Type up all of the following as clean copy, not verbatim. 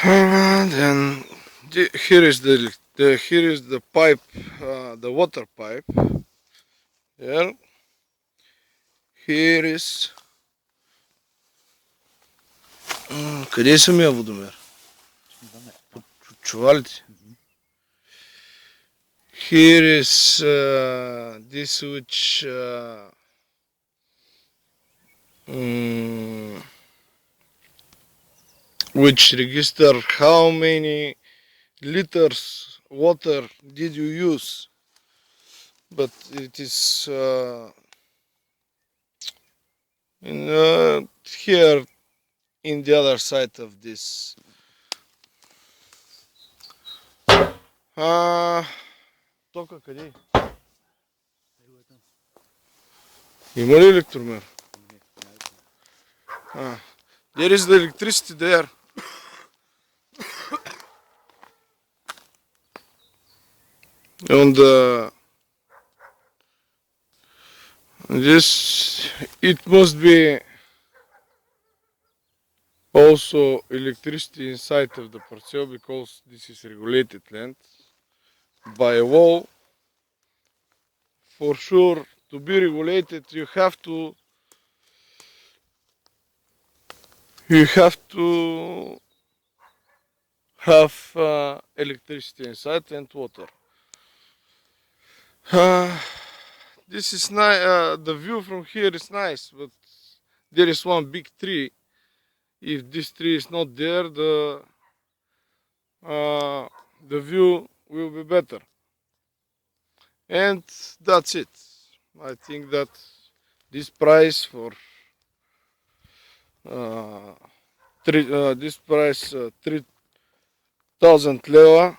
Then here is the pipe, the water pipe. Here, here is. Къде е самия водомер? Чувалите. Here is this which register how many liters water did you use, but it is here in the other side of this. Тока къде е? Има ли електромер? There is the electricity there. And this, it must be also electricity inside of the parcel, because this is regulated land by a wall. For sure, to be regulated, you have to have electricity inside and water. This is nice. The view from here is nice, but there is one big tree. If this tree is not there, the view will be better. And that's it. I think that this price for 3,000 leva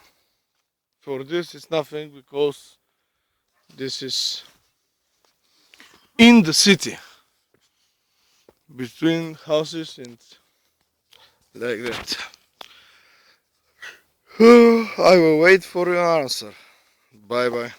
for this is nothing, because this is in the city, between houses and like that. I will wait for your answer. Bye bye.